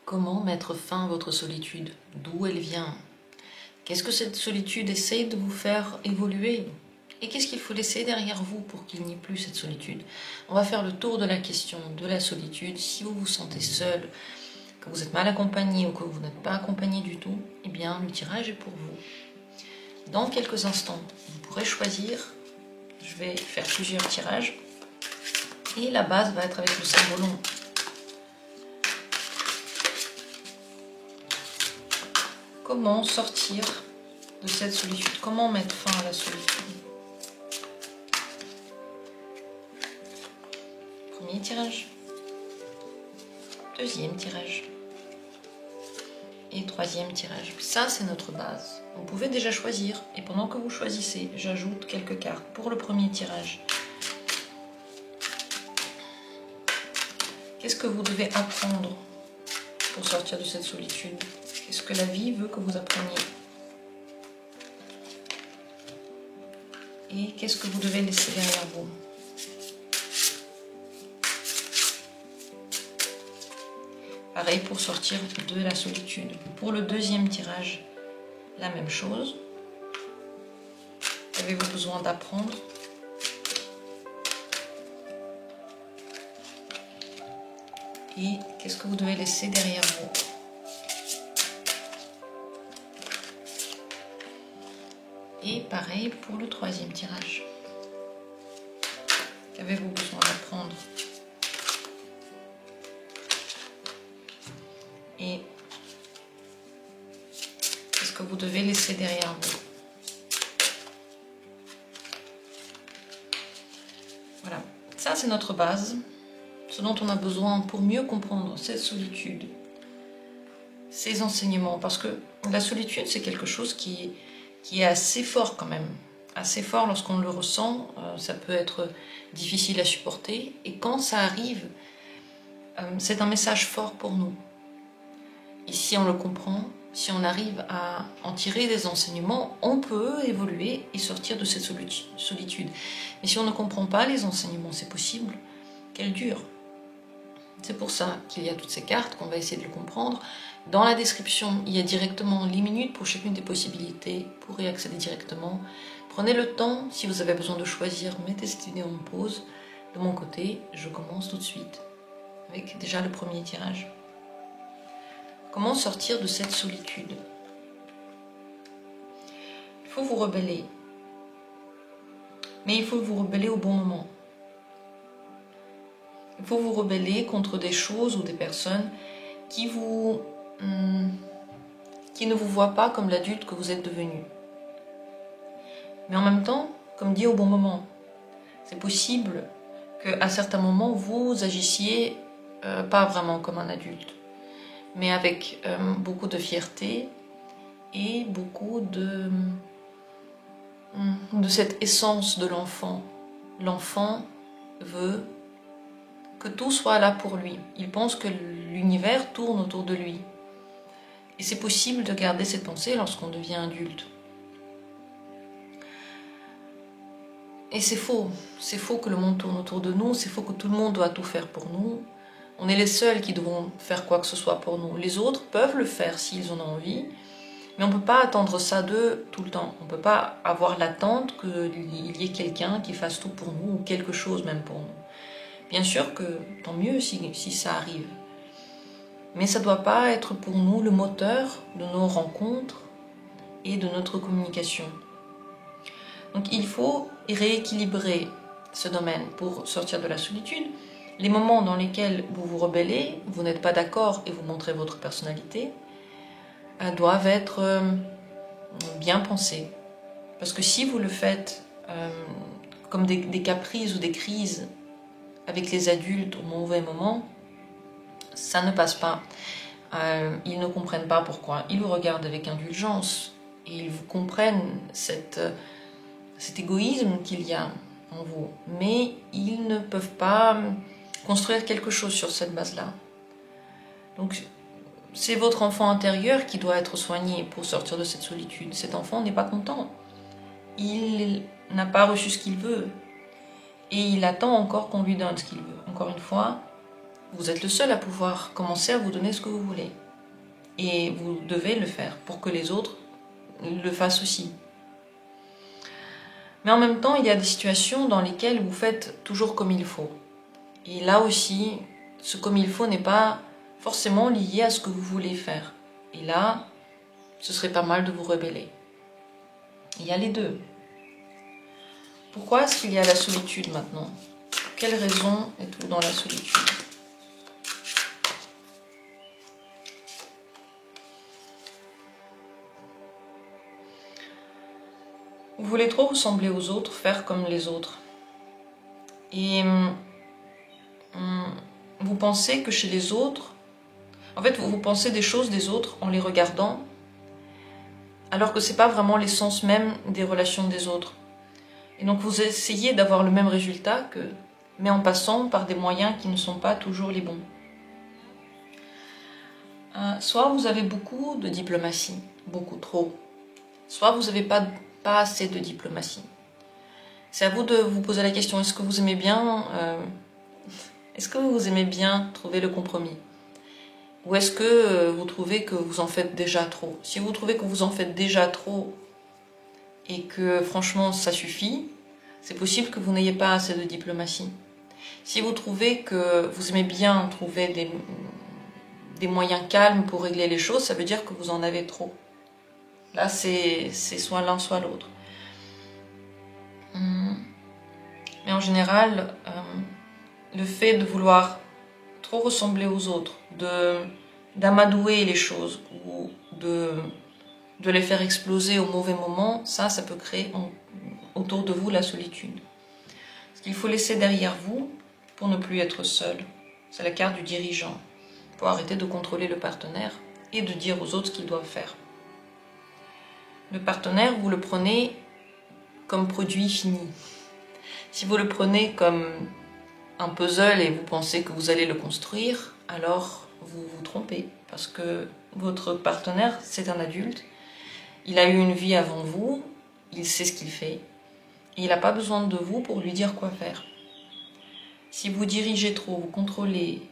Comment mettre fin à votre solitude? D'où elle vient? Qu'est-ce que cette solitude essaye de vous faire évoluer? Et qu'est-ce qu'il faut laisser derrière vous pour qu'il n'y ait plus cette solitude? On va faire le tour de la question de la solitude. Si vous vous sentez seul, que vous êtes mal accompagné ou que vous n'êtes pas accompagné du tout, eh bien le tirage est pour vous. Dans quelques instants, vous pourrez choisir. Je vais faire plusieurs tirages. Et la base va être avec le cerf-volant. Comment sortir de cette solitude? Comment mettre fin à la solitude? Premier tirage. Deuxième tirage. Et troisième tirage. Ça, c'est notre base. Vous pouvez déjà choisir. Et pendant que vous choisissez, j'ajoute quelques cartes pour le premier tirage. Qu'est-ce que vous devez apprendre pour sortir de cette solitude? Qu'est-ce que la vie veut que vous appreniez? Et qu'est-ce que vous devez laisser derrière vous? Pareil pour sortir de la solitude. Pour le deuxième tirage, la même chose. Avez-vous besoin d'apprendre? Et qu'est-ce que vous devez laisser derrière vous? Et pareil pour le troisième tirage. Qu'avez-vous besoin d'apprendre? Et qu'est-ce que vous devez laisser derrière vous? Voilà, ça c'est notre base, ce dont on a besoin pour mieux comprendre cette solitude, ces enseignements, parce que la solitude c'est quelque chose qui est assez fort quand même, assez fort lorsqu'on le ressent, ça peut être difficile à supporter, et quand ça arrive, c'est un message fort pour nous. Et si on le comprend, si on arrive à en tirer des enseignements, on peut évoluer et sortir de cette solitude. Mais si on ne comprend pas les enseignements, c'est possible qu'elle dure. C'est pour ça qu'il y a toutes ces cartes, qu'on va essayer de le comprendre. Dans la description, il y a directement les minutes pour chacune des possibilités, pour y accéder directement. Prenez le temps, si vous avez besoin de choisir, mettez cette vidéo en pause. De mon côté, je commence tout de suite, avec déjà le premier tirage. Comment sortir de cette solitude? Il faut vous rebeller. Mais il faut vous rebeller au bon moment. Il faut vous rebeller contre des choses ou des personnes qui ne vous voient pas comme l'adulte que vous êtes devenu. Mais en même temps, comme dit au bon moment, c'est possible qu'à certains moments, vous agissiez pas vraiment comme un adulte, mais avec beaucoup de fierté et beaucoup de cette essence de l'enfant. L'enfant veut que tout soit là pour lui. Il pense que l'univers tourne autour de lui. Et c'est possible de garder cette pensée lorsqu'on devient adulte. Et c'est faux. C'est faux que le monde tourne autour de nous. C'est faux que tout le monde doit tout faire pour nous. On est les seuls qui devons faire quoi que ce soit pour nous. Les autres peuvent le faire s'ils en ont envie, mais on ne peut pas attendre ça d'eux tout le temps. On ne peut pas avoir l'attente qu'il y ait quelqu'un qui fasse tout pour nous, ou quelque chose même pour nous. Bien sûr que tant mieux si ça arrive, mais ça ne doit pas être pour nous le moteur de nos rencontres et de notre communication. Donc il faut rééquilibrer ce domaine pour sortir de la solitude. Les moments dans lesquels vous vous rebellez, vous n'êtes pas d'accord et vous montrez votre personnalité, doivent être bien pensés. Parce que si vous le faites comme des caprices ou des crises avec les adultes au mauvais moment, ça ne passe pas. Ils ne comprennent pas pourquoi. Ils vous regardent avec indulgence et ils vous comprennent cet égoïsme qu'il y a en vous. Mais ils ne peuvent pas construire quelque chose sur cette base-là. Donc, c'est votre enfant intérieur qui doit être soigné pour sortir de cette solitude. Cet enfant n'est pas content. Il n'a pas reçu ce qu'il veut. Et il attend encore qu'on lui donne ce qu'il veut. Encore une fois, Vous êtes le seul à pouvoir commencer à vous donner ce que vous voulez. Et vous devez le faire pour que les autres le fassent aussi. Mais en même temps, il y a des situations dans lesquelles vous faites toujours comme il faut. Et là aussi, ce comme il faut n'est pas forcément lié à ce que vous voulez faire. Et là, ce serait pas mal de vous rebeller. Il y a les deux. Pourquoi est-ce qu'il y a la solitude maintenant? Pour quelle raison êtes-vous dans la solitude? Vous voulez trop ressembler aux autres, faire comme les autres. Et vous pensez que chez les autres, en fait, vous pensez des choses des autres en les regardant, alors que ce n'est pas vraiment l'essence même des relations des autres. Et donc vous essayez d'avoir le même résultat qu'eux, mais en passant par des moyens qui ne sont pas toujours les bons. Soit vous avez beaucoup de diplomatie, beaucoup trop, soit vous n'avez pas assez de diplomatie. C'est à vous de vous poser la question, est-ce que vous aimez bien trouver le compromis? Ou est-ce que vous trouvez que vous en faites déjà trop? Si vous trouvez que vous en faites déjà trop et que franchement ça suffit, c'est possible que vous n'ayez pas assez de diplomatie. Si vous trouvez que vous aimez bien trouver des moyens calmes pour régler les choses, ça veut dire que vous en avez trop. Là, c'est soit l'un, soit l'autre. Mais en général, le fait de vouloir trop ressembler aux autres, d'amadouer les choses ou de les faire exploser au mauvais moment, ça peut créer autour de vous la solitude. Ce qu'il faut laisser derrière vous pour ne plus être seul, c'est la carte du dirigeant, pour arrêter de contrôler le partenaire et de dire aux autres ce qu'ils doivent faire. Le partenaire, vous le prenez comme produit fini. Si vous le prenez comme un puzzle et vous pensez que vous allez le construire, alors vous vous trompez. Parce que votre partenaire, c'est un adulte. Il a eu une vie avant vous, il sait ce qu'il fait. Et il n'a pas besoin de vous pour lui dire quoi faire. Si vous dirigez trop, vous contrôlez,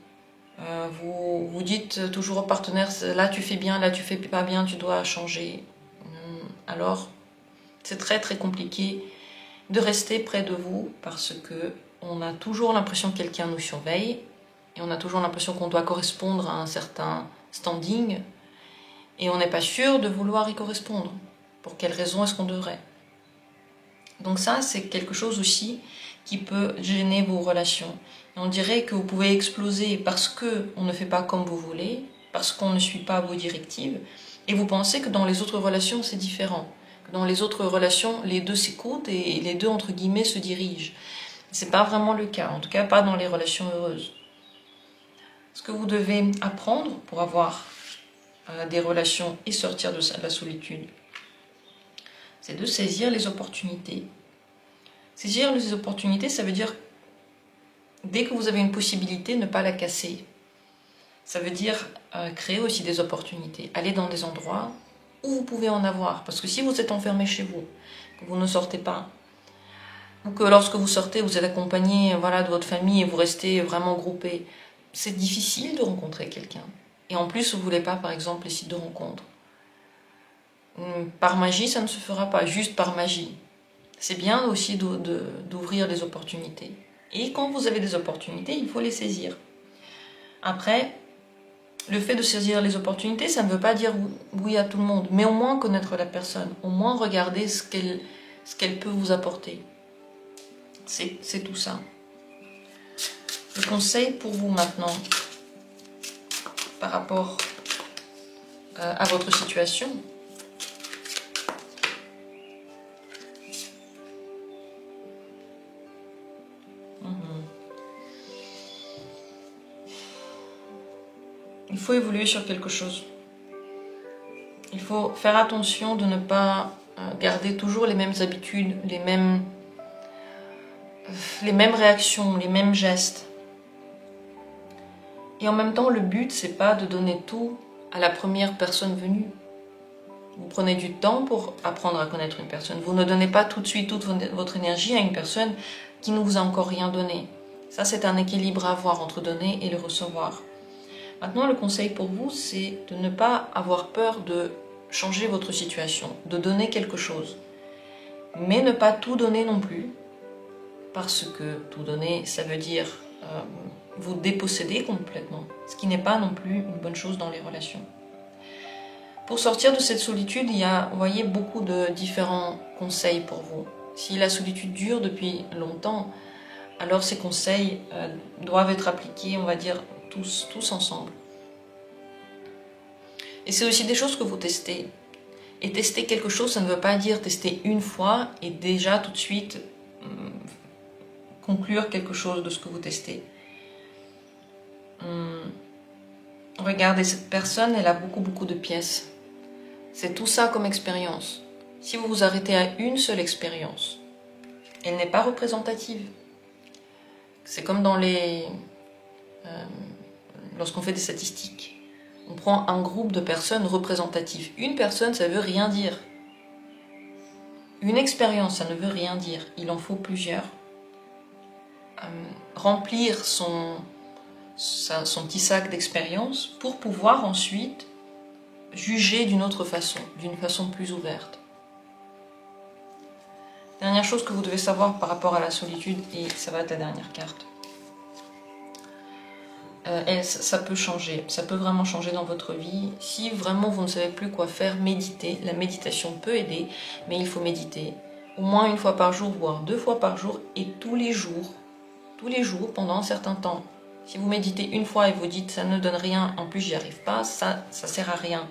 vous dites toujours au partenaire, là tu fais bien, là tu fais pas bien, tu dois changer. Alors, c'est très très compliqué de rester près de vous parce que on a toujours l'impression que quelqu'un nous surveille et on a toujours l'impression qu'on doit correspondre à un certain standing et on n'est pas sûr de vouloir y correspondre. Pour quelle raison est-ce qu'on devrait? Donc ça, c'est quelque chose aussi qui peut gêner vos relations. Et on dirait que vous pouvez exploser parce qu'on ne fait pas comme vous voulez, parce qu'on ne suit pas vos directives, et vous pensez que dans les autres relations, c'est différent. Que dans les autres relations, les deux s'écoutent et les deux, entre guillemets, se dirigent. C'est pas vraiment le cas, en tout cas pas dans les relations heureuses. Ce que vous devez apprendre pour avoir des relations et sortir de la solitude, c'est de saisir les opportunités. Saisir les opportunités, ça veut dire, dès que vous avez une possibilité, ne pas la casser. Ça veut dire créer aussi des opportunités. Aller dans des endroits où vous pouvez en avoir. Parce que si vous êtes enfermé chez vous, que vous ne sortez pas, ou que lorsque vous sortez, vous êtes accompagné de votre famille et vous restez vraiment groupé, c'est difficile de rencontrer quelqu'un. Et en plus, vous ne voulez pas, par exemple, les sites de rencontres. Par magie, ça ne se fera pas, juste par magie. C'est bien aussi d'ouvrir les opportunités. Et quand vous avez des opportunités, il faut les saisir. Après, le fait de saisir les opportunités, ça ne veut pas dire oui à tout le monde, mais au moins connaître la personne, au moins regarder ce qu'elle peut vous apporter. C'est tout ça. Le conseil pour vous maintenant, par rapport à votre situation, il faut évoluer sur quelque chose. Il faut faire attention de ne pas garder toujours les mêmes habitudes, les mêmes réactions, les mêmes gestes. Et en même temps, le but, c'est pas de donner tout à la première personne venue. Vous prenez du temps pour apprendre à connaître une personne. Vous ne donnez pas tout de suite toute votre énergie à une personne qui ne vous a encore rien donné. Ça, c'est un équilibre à avoir entre donner et le recevoir. Maintenant, le conseil pour vous, c'est de ne pas avoir peur de changer votre situation, de donner quelque chose. Mais ne pas tout donner non plus, parce que tout donner, ça veut dire vous déposséder complètement, ce qui n'est pas non plus une bonne chose dans les relations. Pour sortir de cette solitude, il y a, vous voyez, beaucoup de différents conseils pour vous. Si la solitude dure depuis longtemps, alors ces conseils doivent être appliqués, on va dire, tous ensemble. Et c'est aussi des choses que vous testez. Et tester quelque chose, ça ne veut pas dire tester une fois et déjà tout de suite conclure quelque chose de ce que vous testez. Regardez, cette personne, elle a beaucoup de pièces. C'est tout ça comme expérience. Si vous vous arrêtez à une seule expérience, elle n'est pas représentative. C'est comme dans les... lorsqu'on fait des statistiques. On prend un groupe de personnes représentatives. Une personne, ça ne veut rien dire. Une expérience, ça ne veut rien dire. Il en faut plusieurs. Remplir son petit sac d'expérience pour pouvoir ensuite juger d'une autre façon, d'une façon plus ouverte. Dernière chose que vous devez savoir par rapport à la solitude, et ça va être la dernière carte. Ça peut changer, ça peut vraiment changer dans votre vie. Si vraiment vous ne savez plus quoi faire, méditez. La méditation peut aider, mais il faut méditer au moins une fois par jour, voire 2 fois par jour, et tous les jours pendant un certain temps. Si vous méditez une fois et vous dites ça ne donne rien, en plus j'y arrive pas, ça sert à rien.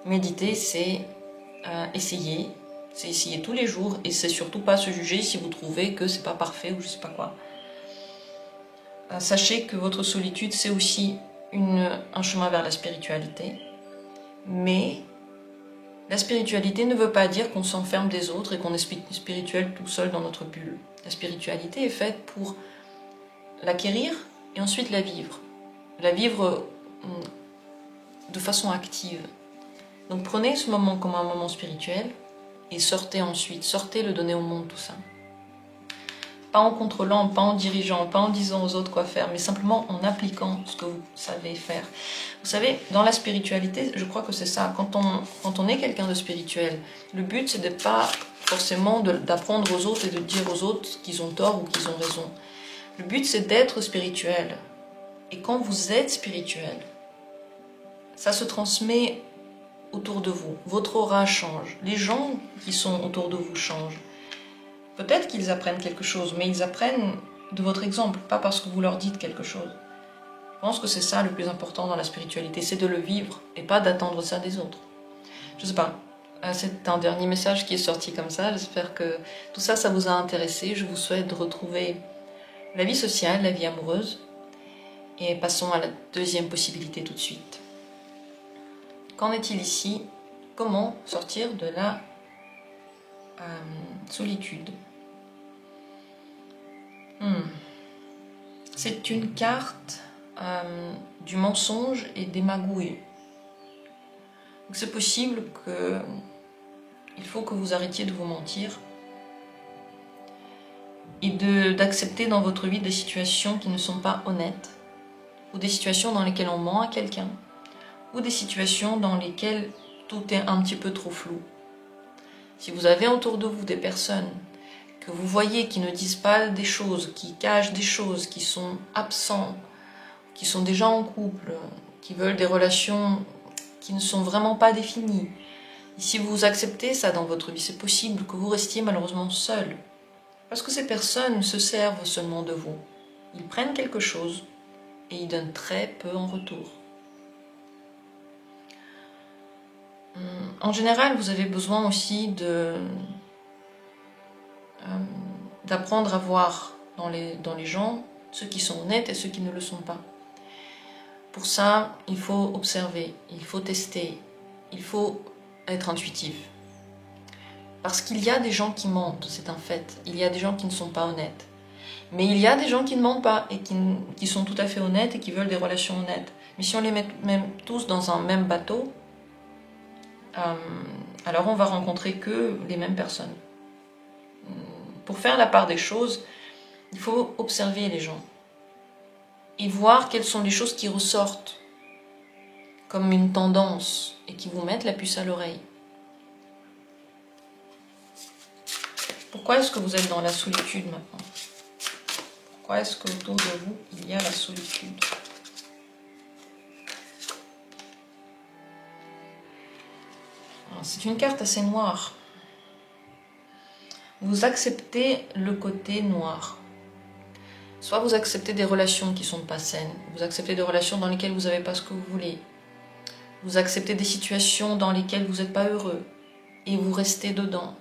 Méditer, c'est essayer tous les jours, et c'est surtout pas se juger si vous trouvez que c'est pas parfait ou je sais pas quoi. Sachez que votre solitude, c'est aussi un chemin vers la spiritualité. Mais la spiritualité ne veut pas dire qu'on s'enferme des autres et qu'on est spirituel tout seul dans notre bulle. La spiritualité est faite pour l'acquérir et ensuite la vivre. La vivre de façon active. Donc prenez ce moment comme un moment spirituel et sortez ensuite. Sortez le donner au monde, tout ça. Pas en contrôlant, pas en dirigeant, pas en disant aux autres quoi faire, mais simplement en appliquant ce que vous savez faire. Vous savez, dans la spiritualité, je crois que c'est ça. Quand on est quelqu'un de spirituel, le but, c'est de pas forcément d'apprendre aux autres et de dire aux autres qu'ils ont tort ou qu'ils ont raison. Le but, c'est d'être spirituel. Et quand vous êtes spirituel, ça se transmet autour de vous. Votre aura change. Les gens qui sont autour de vous changent. Peut-être qu'ils apprennent quelque chose, mais ils apprennent de votre exemple, pas parce que vous leur dites quelque chose. Je pense que c'est ça le plus important dans la spiritualité, c'est de le vivre et pas d'attendre ça des autres. Je sais pas, c'est un dernier message qui est sorti comme ça. J'espère que tout ça, ça vous a intéressé. Je vous souhaite de retrouver la vie sociale, la vie amoureuse. Et passons à la deuxième possibilité tout de suite. Qu'en est-il ici? Comment sortir de la solitude? C'est une carte du mensonge et des magouilles. Donc c'est possible il faut que vous arrêtiez de vous mentir et d'accepter dans votre vie des situations qui ne sont pas honnêtes, ou des situations dans lesquelles on ment à quelqu'un, ou des situations dans lesquelles tout est un petit peu trop flou. Si vous avez autour de vous des personnes que vous voyez qui ne disent pas des choses, qui cachent des choses, qui sont absents, qui sont déjà en couple, qui veulent des relations qui ne sont vraiment pas définies, et si vous acceptez ça dans votre vie, c'est possible que vous restiez malheureusement seul. Parce que ces personnes se servent seulement de vous. Ils prennent quelque chose et ils donnent très peu en retour. En général, vous avez besoin aussi d'apprendre à voir dans les gens ceux qui sont honnêtes et ceux qui ne le sont pas. Pour ça, il faut observer, il faut tester, il faut être intuitif. Parce qu'il y a des gens qui mentent, c'est un fait. Il y a des gens qui ne sont pas honnêtes. Mais il y a des gens qui ne mentent pas et qui sont tout à fait honnêtes et qui veulent des relations honnêtes. Mais si on les met même tous dans un même bateau, alors on va rencontrer que les mêmes personnes. Pour faire la part des choses, Il faut observer les gens et voir quelles sont les choses qui ressortent comme une tendance et qui vous mettent la puce à l'oreille. Pourquoi est-ce que vous êtes dans la solitude maintenant? Pourquoi est-ce qu'autour de vous, il y a la solitude? C'est une carte assez noire. Vous acceptez le côté noir. Soit vous acceptez des relations qui ne sont pas saines, vous acceptez des relations dans lesquelles vous n'avez pas ce que vous voulez, vous acceptez des situations dans lesquelles vous n'êtes pas heureux et vous restez dedans.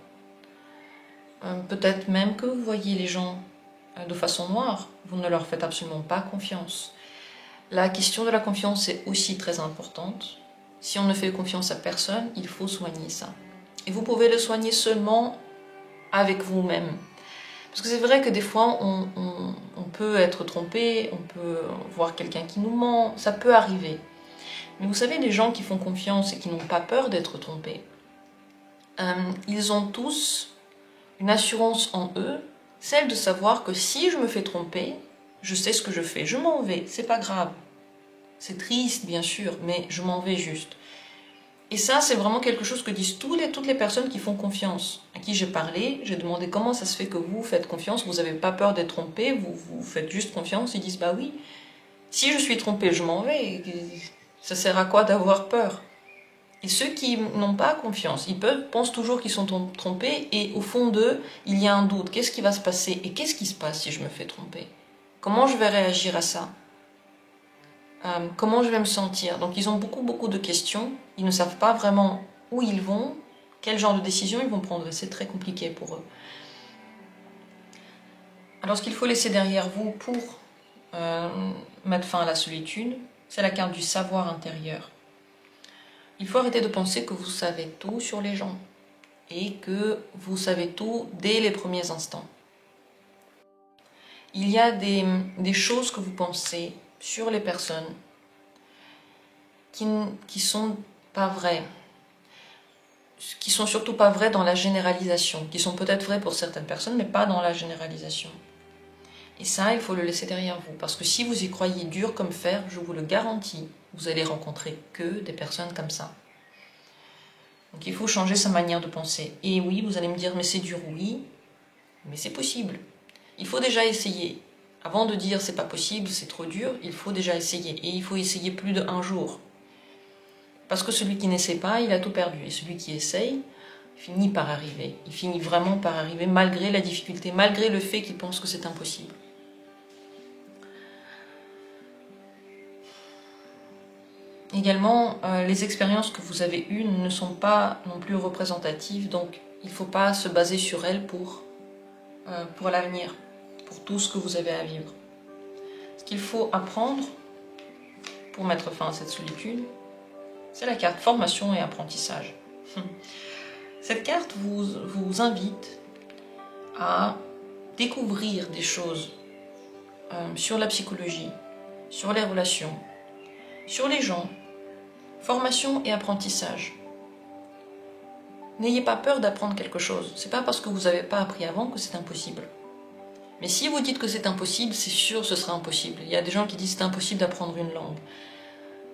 Peut-être même que vous voyez les gens de façon noire, vous ne leur faites absolument pas confiance. La question de la confiance est aussi très importante. Si on ne fait confiance à personne, il faut soigner ça. Et vous pouvez le soigner seulement avec vous-même. Parce que c'est vrai que des fois, on peut être trompé, on peut voir quelqu'un qui nous ment, ça peut arriver. Mais vous savez, les gens qui font confiance et qui n'ont pas peur d'être trompés, ils ont tous une assurance en eux, celle de savoir que si je me fais tromper, je sais ce que je fais, je m'en vais, c'est pas grave. C'est triste, bien sûr, mais je m'en vais juste. Et ça, c'est vraiment quelque chose que disent toutes les personnes qui font confiance, à qui j'ai parlé. J'ai demandé comment ça se fait que vous faites confiance, vous n'avez pas peur d'être trompé, vous faites juste confiance. Ils disent, bah oui, si je suis trompé, je m'en vais. Ça sert à quoi d'avoir peur? Et ceux qui n'ont pas confiance, pensent toujours qu'ils sont trompés et au fond d'eux, il y a un doute. Qu'est-ce qui va se passer? Et qu'est-ce qui se passe si je me fais tromper? Comment je vais réagir à ça? Comment je vais me sentir? Donc ils ont beaucoup de questions, ils ne savent pas vraiment où ils vont, quel genre de décision ils vont prendre, et c'est très compliqué pour eux. Alors ce qu'il faut laisser derrière vous pour mettre fin à la solitude, c'est la carte du savoir intérieur. Il faut arrêter de penser que vous savez tout sur les gens, et que vous savez tout dès les premiers instants. Il y a des choses que vous pensez sur les personnes qui sont pas vraies, qui sont surtout pas vraies dans la généralisation, qui sont peut-être vraies pour certaines personnes, mais pas dans la généralisation. Et ça, il faut le laisser derrière vous, parce que si vous y croyez dur comme fer, je vous le garantis, vous allez rencontrer que des personnes comme ça. Donc il faut changer sa manière de penser. Et oui, vous allez me dire, mais c'est dur, oui, mais c'est possible. Il faut déjà essayer. Avant de dire c'est pas possible, c'est trop dur, il faut déjà essayer. Et il faut essayer plus d'1 jour. Parce que celui qui n'essaie pas, il a tout perdu. Et celui qui essaye, finit par arriver. Il finit vraiment par arriver malgré la difficulté, malgré le fait qu'il pense que c'est impossible. Également, les expériences que vous avez eues ne sont pas non plus représentatives, donc il ne faut pas se baser sur elles pour l'avenir, pour tout ce que vous avez à vivre. Ce qu'il faut apprendre pour mettre fin à cette solitude, c'est la carte formation et apprentissage. Cette carte vous invite à découvrir des choses sur la psychologie, sur les relations, sur les gens, formation et apprentissage. N'ayez pas peur d'apprendre quelque chose. C'est pas parce que vous n'avez pas appris avant que c'est impossible. Mais si vous dites que c'est impossible, c'est sûr ce sera impossible. Il y a des gens qui disent que c'est impossible d'apprendre une langue.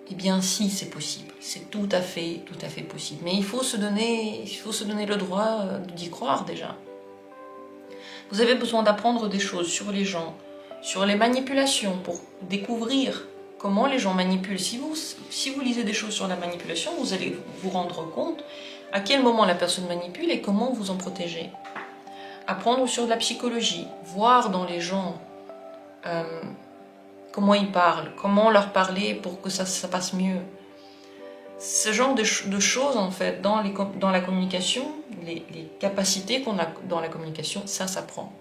Eh bien si, c'est possible. C'est tout à fait possible. Mais il faut se donner le droit d'y croire déjà. Vous avez besoin d'apprendre des choses sur les gens, sur les manipulations, pour découvrir comment les gens manipulent. Si vous lisez des choses sur la manipulation, vous allez vous rendre compte à quel moment la personne manipule et comment vous en protéger. Apprendre sur de la psychologie, voir dans les gens comment ils parlent, comment leur parler pour que ça passe mieux. Ce genre de choses, en fait, dans la communication, les capacités qu'on a dans la communication, ça s'apprend.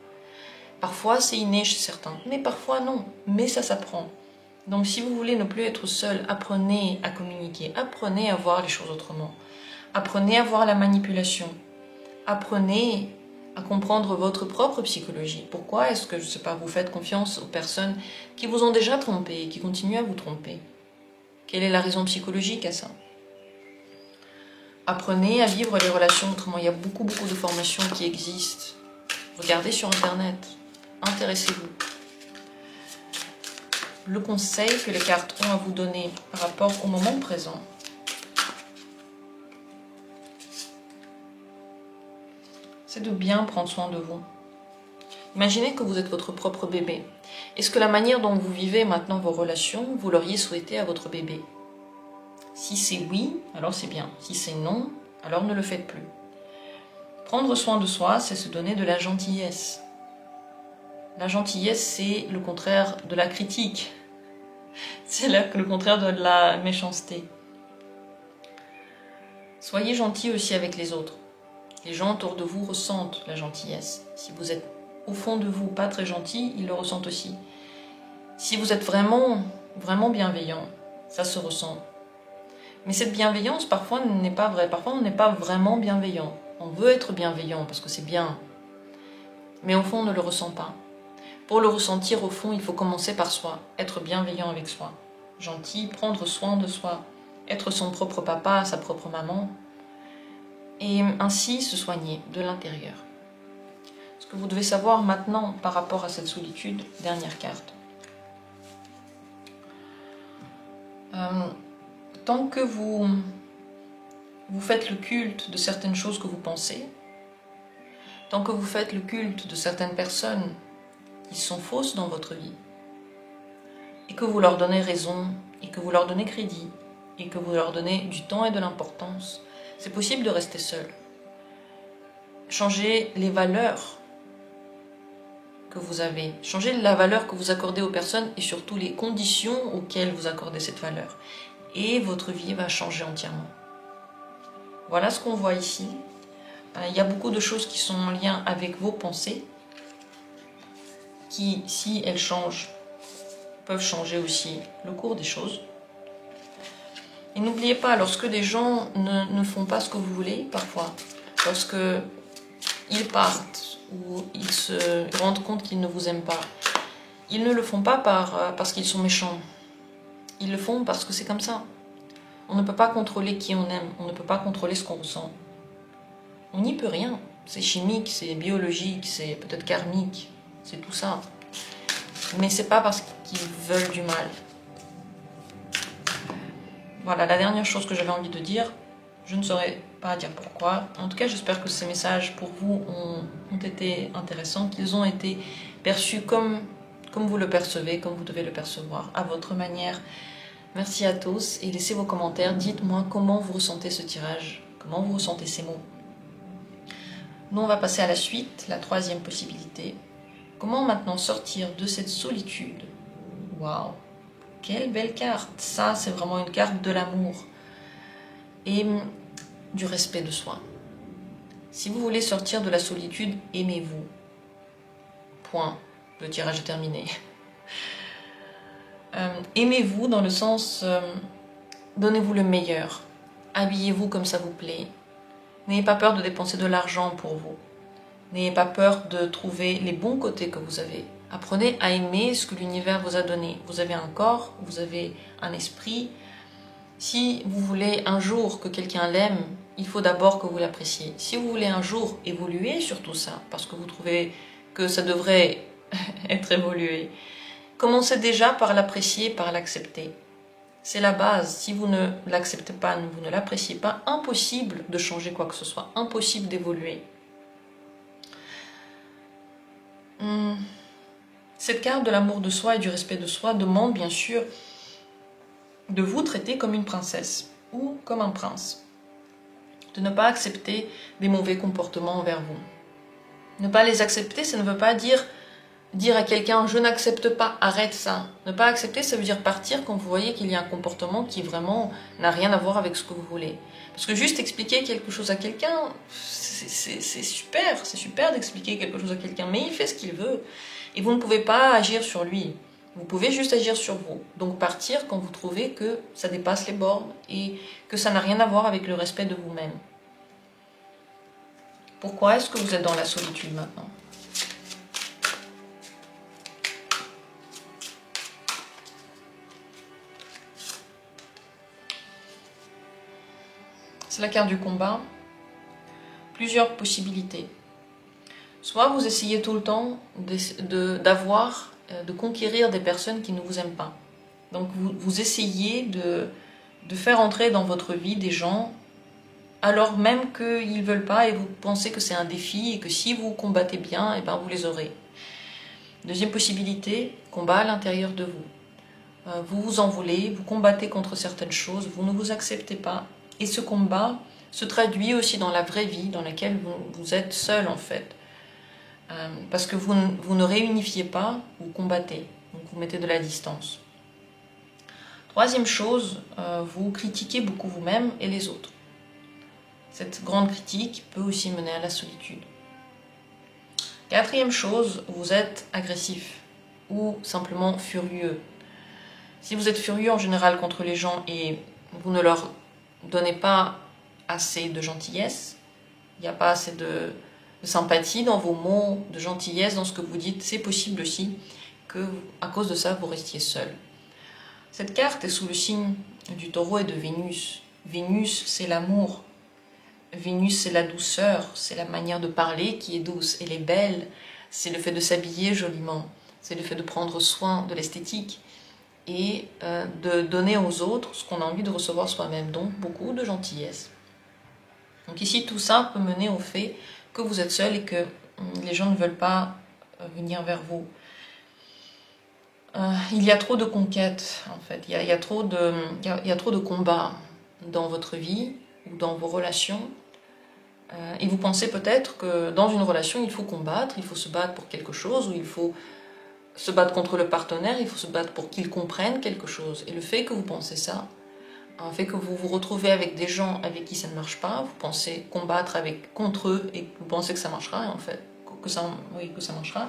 Parfois, c'est inné chez certains, mais parfois non, mais ça s'apprend. Donc, si vous voulez ne plus être seul, apprenez à communiquer, apprenez à voir les choses autrement, apprenez à voir la manipulation, apprenez à comprendre votre propre psychologie. Pourquoi est-ce que, je ne sais pas, vous faites confiance aux personnes qui vous ont déjà trompé et qui continuent à vous tromper? Quelle est la raison psychologique à ça? Apprenez à vivre les relations autrement. Il y a beaucoup de formations qui existent. Regardez sur Internet. intéressez-vous. Le conseil que les cartes ont à vous donner par rapport au moment présent. C'est de bien prendre soin de vous. Imaginez que vous êtes votre propre bébé. Est-ce que la manière dont vous vivez maintenant vos relations, vous l'auriez souhaité à votre bébé? Si c'est oui, alors c'est bien. Si c'est non, alors ne le faites plus. Prendre soin de soi, c'est se donner de la gentillesse. La gentillesse, c'est le contraire de la critique. C'est le contraire de la méchanceté. Soyez gentil aussi avec les autres. Les gens autour de vous ressentent la gentillesse. Si vous êtes au fond de vous pas très gentil, ils le ressentent aussi. Si vous êtes vraiment bienveillant, ça se ressent. Mais cette bienveillance, parfois, n'est pas vraie. Parfois, on n'est pas vraiment bienveillant. On veut être bienveillant parce que c'est bien. Mais au fond, on ne le ressent pas. Pour le ressentir, au fond, il faut commencer par soi, être bienveillant avec soi, gentil, prendre soin de soi, être son propre papa, sa propre maman, et ainsi se soigner de l'intérieur. Ce que vous devez savoir maintenant par rapport à cette solitude, dernière carte. Tant que vous faites le culte de certaines choses que vous pensez, tant que vous faites le culte de certaines personnes qui sont fausses dans votre vie, et que vous leur donnez raison, et que vous leur donnez crédit, et que vous leur donnez du temps et de l'importance, c'est possible de rester seul. Changez les valeurs que vous avez, changez la valeur que vous accordez aux personnes et surtout les conditions auxquelles vous accordez cette valeur. Et votre vie va changer entièrement. Voilà ce qu'on voit ici. Il y a beaucoup de choses qui sont en lien avec vos pensées, qui, si elles changent, peuvent changer aussi le cours des choses. Et n'oubliez pas, lorsque des gens ne font pas ce que vous voulez, parfois, lorsque ils partent ou ils se rendent compte qu'ils ne vous aiment pas, ils ne le font pas parce qu'ils sont méchants. Ils le font parce que c'est comme ça. On ne peut pas contrôler qui on aime, on ne peut pas contrôler ce qu'on ressent. On n'y peut rien. C'est chimique, c'est biologique, c'est peut-être karmique, c'est tout ça. Mais c'est pas parce qu'ils veulent du mal. Voilà, la dernière chose que j'avais envie de dire, je ne saurais pas dire pourquoi. En tout cas, j'espère que ces messages pour vous ont été intéressants, qu'ils ont été perçus comme vous le percevez, comme vous devez le percevoir, à votre manière. Merci à tous et laissez vos commentaires. Dites-moi comment vous ressentez ce tirage, comment vous ressentez ces mots. Nous, on va passer à la suite, la troisième possibilité. Comment maintenant sortir de cette solitude? Waouh! Quelle belle carte! Ça, c'est vraiment une carte de l'amour et du respect de soi. Si vous voulez sortir de la solitude, aimez-vous. Point. Le tirage est terminé. Aimez-vous dans le sens, donnez-vous le meilleur. Habillez-vous comme ça vous plaît. N'ayez pas peur de dépenser de l'argent pour vous. N'ayez pas peur de trouver les bons côtés que vous avez. Apprenez à aimer ce que l'univers vous a donné. Vous avez un corps, vous avez un esprit. Si vous voulez un jour que quelqu'un l'aime, il faut d'abord que vous l'appréciez. Si vous voulez un jour évoluer sur tout ça, parce que vous trouvez que ça devrait être évolué, commencez déjà par l'apprécier, par l'accepter. C'est la base. Si vous ne l'acceptez pas, vous ne l'appréciez pas, impossible de changer quoi que ce soit, impossible d'évoluer. Cette carte de l'amour de soi et du respect de soi demande bien sûr de vous traiter comme une princesse ou comme un prince. De ne pas accepter des mauvais comportements envers vous. Ne pas les accepter, ça ne veut pas dire à quelqu'un « je n'accepte pas, arrête ça ». Ne pas accepter, ça veut dire partir quand vous voyez qu'il y a un comportement qui vraiment n'a rien à voir avec ce que vous voulez. Parce que juste expliquer quelque chose à quelqu'un, c'est super d'expliquer quelque chose à quelqu'un, mais il fait ce qu'il veut. Et vous ne pouvez pas agir sur lui. Vous pouvez juste agir sur vous. Donc partir quand vous trouvez que ça dépasse les bornes et que ça n'a rien à voir avec le respect de vous-même. Pourquoi est-ce que vous êtes dans la solitude maintenant ? C'est la carte du combat. Plusieurs possibilités. Soit vous essayez tout le temps de conquérir des personnes qui ne vous aiment pas. Donc vous essayez de faire entrer dans votre vie des gens alors même qu'ils ne veulent pas et vous pensez que c'est un défi et que si vous combattez bien, eh ben vous les aurez. Deuxième possibilité, combat à l'intérieur de vous. Vous vous en voulez, vous combattez contre certaines choses, vous ne vous acceptez pas. Et ce combat se traduit aussi dans la vraie vie dans laquelle vous êtes seul en fait. Parce que vous ne réunifiez pas, vous combattez. Donc vous mettez de la distance. Troisième chose, vous critiquez beaucoup vous-même et les autres. Cette grande critique peut aussi mener à la solitude. Quatrième chose, vous êtes agressif ou simplement furieux. Si vous êtes furieux en général contre les gens et vous ne leur donnez pas assez de gentillesse, il n'y a pas assez de sympathie dans vos mots, de gentillesse dans ce que vous dites, c'est possible aussi que, à cause de ça, vous restiez seul. Cette carte est sous le signe du Taureau et de Vénus. Vénus, c'est l'amour. Vénus, c'est la douceur, c'est la manière de parler qui est douce. Elle est belle, c'est le fait de s'habiller joliment, c'est le fait de prendre soin de l'esthétique et de donner aux autres ce qu'on a envie de recevoir soi-même. Donc, beaucoup de gentillesse. Donc ici, tout ça peut mener au fait que vous êtes seul et que les gens ne veulent pas venir vers vous. Il y a trop de conquêtes, en fait. Il y a trop de combats dans votre vie ou dans vos relations. Et vous pensez peut-être que dans une relation, il faut combattre, il faut se battre pour quelque chose, ou il faut se battre contre le partenaire, il faut se battre pour qu'il comprenne quelque chose. Et le fait que vous pensez ça, le fait que vous vous retrouvez avec des gens avec qui ça ne marche pas, vous pensez combattre contre eux et vous pensez que ça marchera, en fait, que ça marchera.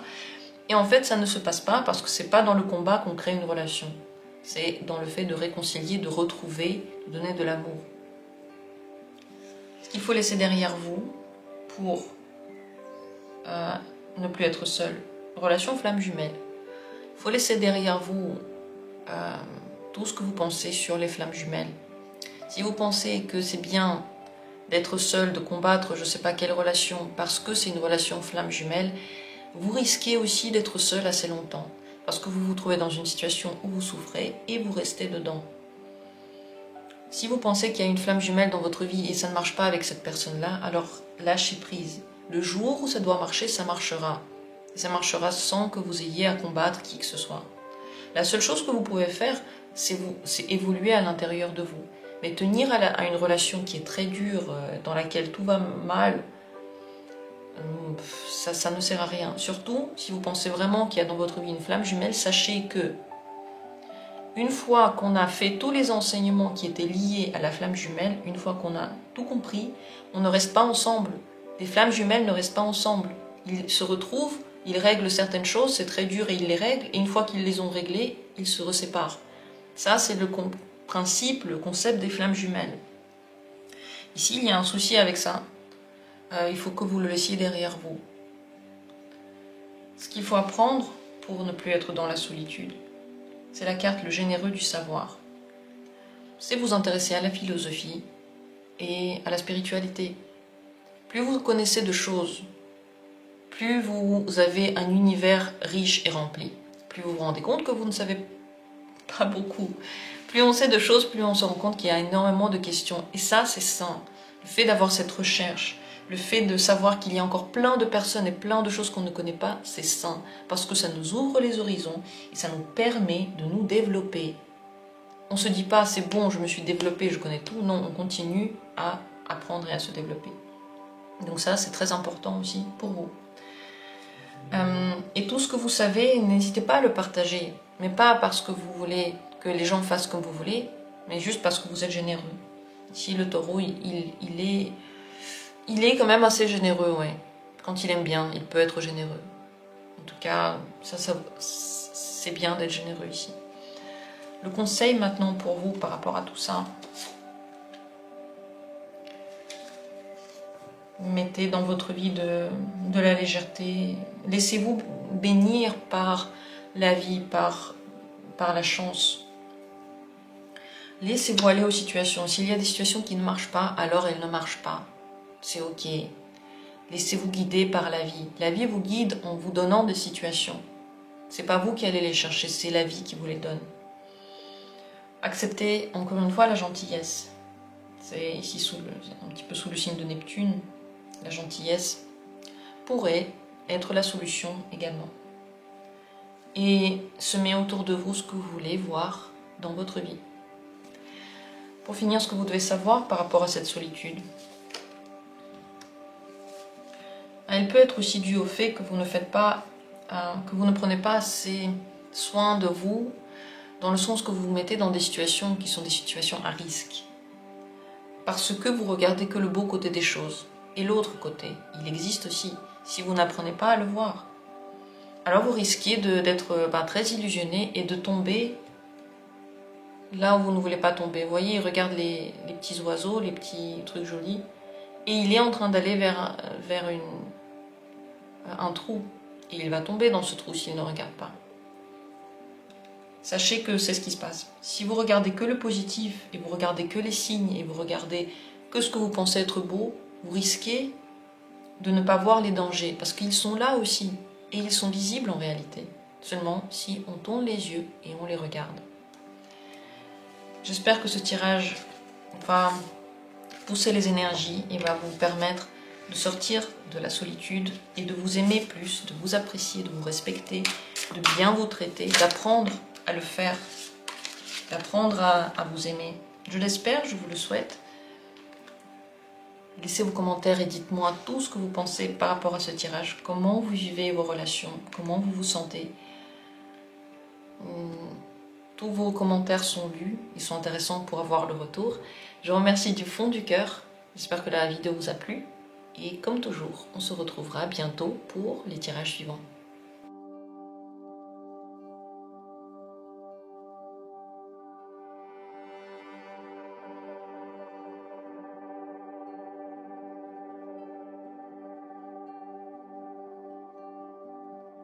Et en fait, ça ne se passe pas parce que c'est pas dans le combat qu'on crée une relation. C'est dans le fait de réconcilier, de retrouver, de donner de l'amour. Ce qu'il faut laisser derrière vous pour ne plus être seul. Relation flamme jumelle. Il faut laisser derrière vous tout ce que vous pensez sur les flammes jumelles. Si vous pensez que c'est bien d'être seul, de combattre je ne sais pas quelle relation parce que c'est une relation flamme jumelle, vous risquez aussi d'être seul assez longtemps parce que vous vous trouvez dans une situation où vous souffrez et vous restez dedans. Si vous pensez qu'il y a une flamme jumelle dans votre vie et ça ne marche pas avec cette personne-là, alors lâchez prise. Le jour où ça doit marcher, ça marchera. Et ça marchera sans que vous ayez à combattre qui que ce soit. La seule chose que vous pouvez faire, c'est évoluer à l'intérieur de vous. Mais tenir à une relation qui est très dure, dans laquelle tout va mal, ça ne sert à rien. Surtout, si vous pensez vraiment qu'il y a dans votre vie une flamme jumelle, sachez que une fois qu'on a fait tous les enseignements qui étaient liés à la flamme jumelle, une fois qu'on a tout compris, on ne reste pas ensemble. Les flammes jumelles ne restent pas ensemble. Ils se retrouvent, ils règlent certaines choses, c'est très dur et ils les règlent, et une fois qu'ils les ont réglées, ils se reséparent. Ça, c'est le principe, le concept des flammes jumelles. Ici, il y a un souci avec ça. Il faut que vous le laissiez derrière vous. Ce qu'il faut apprendre pour ne plus être dans la solitude, c'est la carte le généreux du savoir. C'est vous intéresser à la philosophie et à la spiritualité. Plus vous connaissez de choses, plus vous avez un univers riche et rempli. Plus vous vous rendez compte que vous ne savez pas beaucoup. Plus on sait de choses, plus on se rend compte qu'il y a énormément de questions. Et ça, c'est sain. Le fait d'avoir cette recherche, le fait de savoir qu'il y a encore plein de personnes et plein de choses qu'on ne connaît pas, c'est sain. Parce que ça nous ouvre les horizons et ça nous permet de nous développer. On ne se dit pas, c'est bon, je me suis développé, je connais tout. Non, on continue à apprendre et à se développer. Donc ça, c'est très important aussi pour vous. Et tout ce que vous savez, n'hésitez pas à le partager. Mais pas parce que vous voulez que les gens fassent comme vous voulez, mais juste parce que vous êtes généreux. Ici, le taureau, il est quand même assez généreux, ouais. Quand il aime bien, il peut être généreux. En tout cas, c'est bien d'être généreux ici. Le conseil maintenant pour vous par rapport à tout ça, mettez dans votre vie de la légèreté. Laissez-vous bénir par la vie, par la chance. Laissez-vous aller aux situations. S'il y a des situations qui ne marchent pas, alors elles ne marchent pas. C'est ok. Laissez-vous guider par la vie. La vie vous guide en vous donnant des situations. C'est pas vous qui allez les chercher, c'est la vie qui vous les donne. Acceptez encore une fois la gentillesse. C'est ici un petit peu sous le signe de Neptune. La gentillesse pourrait être la solution également. Et semez autour de vous ce que vous voulez voir dans votre vie. Pour finir, ce que vous devez savoir par rapport à cette solitude. Elle peut être aussi due au fait que vous ne prenez pas assez soin de vous, dans le sens que vous vous mettez dans des situations qui sont des situations à risque. Parce que vous regardez que le beau côté des choses. Et l'autre côté, il existe aussi, si vous n'apprenez pas à le voir. Alors vous risquez d'être très illusionné et de tomber là où vous ne voulez pas tomber. Vous voyez, il regarde les petits oiseaux, les petits trucs jolis, et il est en train d'aller vers un trou. Et il va tomber dans ce trou s'il ne regarde pas. Sachez que c'est ce qui se passe. Si vous regardez que le positif, et vous regardez que les signes, et vous regardez que ce que vous pensez être beau, vous risquez de ne pas voir les dangers, parce qu'ils sont là aussi, et ils sont visibles en réalité, seulement si on tourne les yeux et on les regarde. J'espère que ce tirage va pousser les énergies et va vous permettre de sortir de la solitude et de vous aimer plus, de vous apprécier, de vous respecter, de bien vous traiter, d'apprendre à le faire, d'apprendre à vous aimer. Je l'espère, je vous le souhaite. Laissez vos commentaires et dites-moi tout ce que vous pensez par rapport à ce tirage. Comment vous vivez vos relations, comment vous vous sentez. Tous vos commentaires sont lus, ils sont intéressants pour avoir le retour. Je vous remercie du fond du cœur. J'espère que la vidéo vous a plu. Et comme toujours, on se retrouvera bientôt pour les tirages suivants.